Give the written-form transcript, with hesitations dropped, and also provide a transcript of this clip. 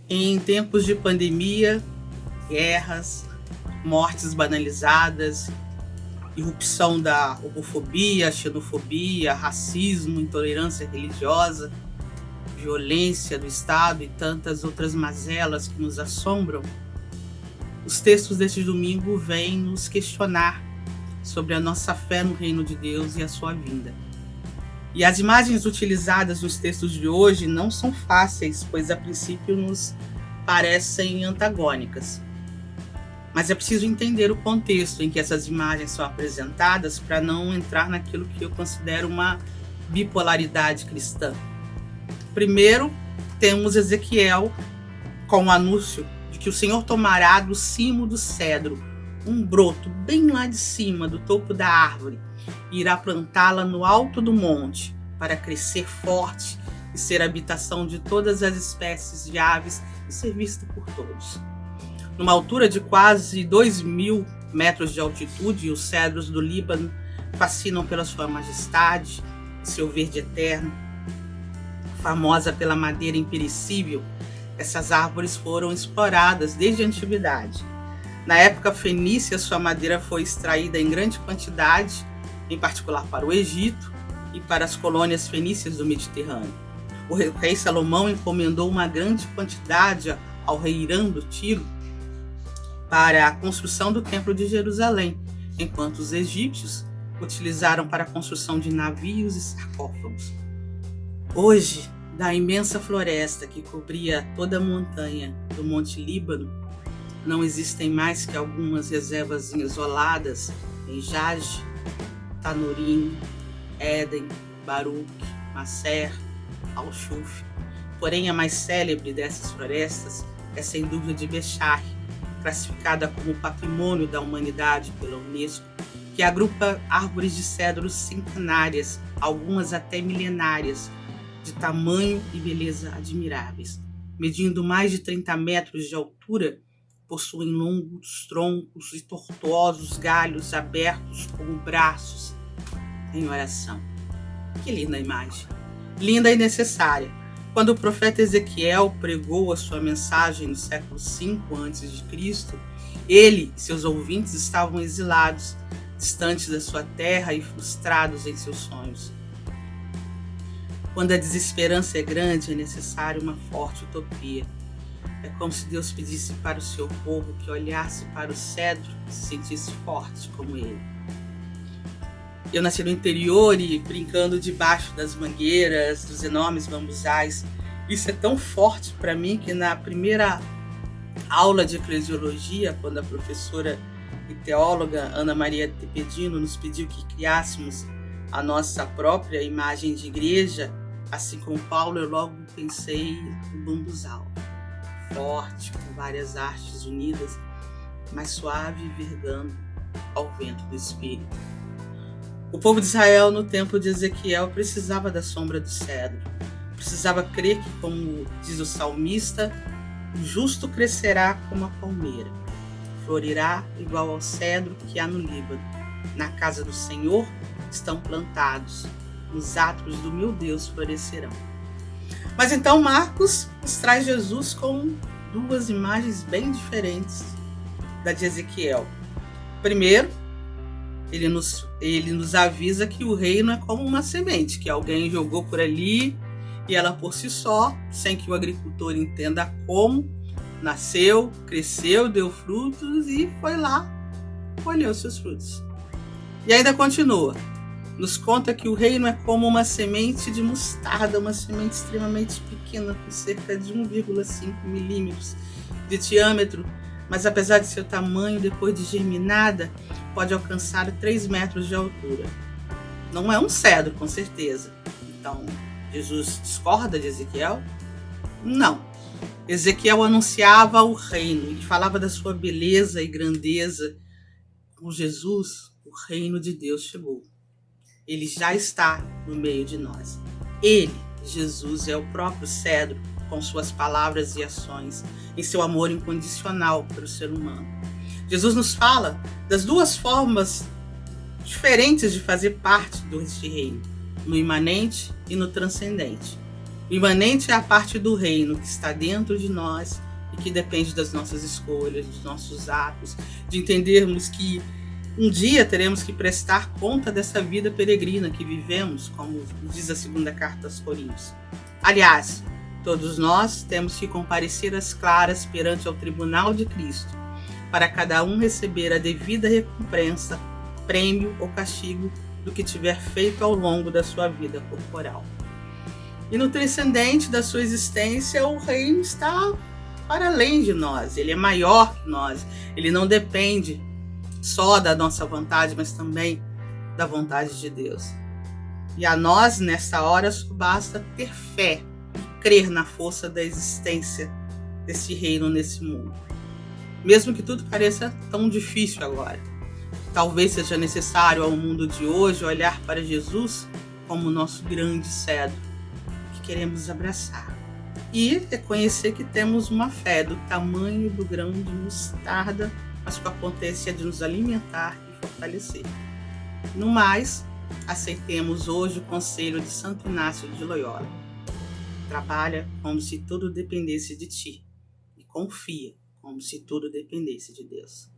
Em tempos de pandemia, guerras, mortes banalizadas, irrupção da homofobia, xenofobia, racismo, intolerância religiosa, violência do Estado e tantas outras mazelas que nos assombram, os textos deste domingo vêm nos questionar sobre a nossa fé no reino de Deus e a sua vinda. E as imagens utilizadas nos textos de hoje não são fáceis, pois a princípio nos parecem antagônicas. Mas é preciso entender o contexto em que essas imagens são apresentadas para não entrar naquilo que eu considero uma bipolaridade cristã. Primeiro, temos Ezequiel com o anúncio de que o Senhor tomará do cimo do cedro um broto bem lá de cima, do topo da árvore, e irá plantá-la no alto do monte para crescer forte e ser habitação de todas as espécies de aves e ser vista por todos. Numa altura de quase 2.000 metros de altitude, os cedros do Líbano fascinam pela sua majestade, seu verde eterno. Famosa pela madeira imperecível, essas árvores foram exploradas desde a antiguidade. Na época fenícia, sua madeira foi extraída em grande quantidade, em particular para o Egito e para as colônias fenícias do Mediterrâneo. O rei Salomão encomendou uma grande quantidade ao rei Irã do Tiro para a construção do Templo de Jerusalém, enquanto os egípcios utilizaram para a construção de navios e sarcófagos. Hoje, da imensa floresta que cobria toda a montanha do Monte Líbano, não existem mais que algumas reservas isoladas em Jaj, Tanorim, Éden, Baruch, Masser, Al-Shuf. Porém, a mais célebre dessas florestas é sem dúvida de Bechar, classificada como Patrimônio da Humanidade pela Unesco, que agrupa árvores de cedros centenárias, algumas até milenárias, de tamanho e beleza admiráveis. Medindo mais de 30 metros de altura, possuem longos troncos e tortuosos galhos abertos como braços em oração. Que linda imagem! Linda e necessária. Quando o profeta Ezequiel pregou a sua mensagem no século V a.C., ele e seus ouvintes estavam exilados, distantes da sua terra e frustrados em seus sonhos. Quando a desesperança é grande, é necessária uma forte utopia. É como se Deus pedisse para o seu povo que olhasse para o cedro e se sentisse forte como ele. Eu nasci no interior e brincando debaixo das mangueiras, dos enormes bambuzais. Isso é tão forte para mim que na primeira aula de eclesiologia, quando a professora e teóloga Ana Maria Tepedino nos pediu que criássemos a nossa própria imagem de igreja, assim como Paulo, eu logo pensei no bambuzal. Forte, com várias hastes unidas, mas suave e vergando ao vento do Espírito. O povo de Israel, no tempo de Ezequiel, precisava da sombra do cedro. Precisava crer que, como diz o salmista, o justo crescerá como a palmeira, florirá igual ao cedro que há no Líbano. Na casa do Senhor estão plantados, nos átrios do meu Deus florescerão. Mas então Marcos nos traz Jesus com duas imagens bem diferentes da de Ezequiel. Primeiro, ele nos avisa que o reino é como uma semente, que alguém jogou por ali e ela por si só, sem que o agricultor entenda como, nasceu, cresceu, deu frutos e foi lá, colheu seus frutos. E ainda continua. Nos conta que o reino é como uma semente de mostarda, uma semente extremamente pequena, com cerca de 1,5 milímetros de diâmetro, mas apesar de seu tamanho, depois de germinada, pode alcançar 3 metros de altura. Não é um cedro, com certeza. Então, Jesus discorda de Ezequiel? Não. Ezequiel anunciava o reino e falava da sua beleza e grandeza. Com Jesus, o reino de Deus chegou. Ele já está no meio de nós. Ele, Jesus, é o próprio cedro, com suas palavras e ações, em seu amor incondicional pelo ser humano. Jesus nos fala das duas formas diferentes de fazer parte deste reino, no imanente e no transcendente. O imanente é a parte do reino que está dentro de nós e que depende das nossas escolhas, dos nossos atos, de entendermos que um dia teremos que prestar conta dessa vida peregrina que vivemos, como diz a segunda carta aos Coríntios. Aliás, todos nós temos que comparecer às claras perante ao tribunal de Cristo, para cada um receber a devida recompensa, prêmio ou castigo do que tiver feito ao longo da sua vida corporal. E no transcendente da sua existência, o reino está para além de nós, ele é maior que nós, ele não depende só da nossa vontade, mas também da vontade de Deus. E a nós, nessa hora, só basta ter fé e crer na força da existência desse reino nesse mundo. Mesmo que tudo pareça tão difícil agora. Talvez seja necessário ao mundo de hoje olhar para Jesus como nosso grande cedro, que queremos abraçar. E reconhecer que temos uma fé do tamanho do grão de mostarda, mas com a potência de nos alimentar e fortalecer. No mais, aceitemos hoje o conselho de Santo Inácio de Loyola. Trabalha como se tudo dependesse de ti e confia como se tudo dependesse de Deus.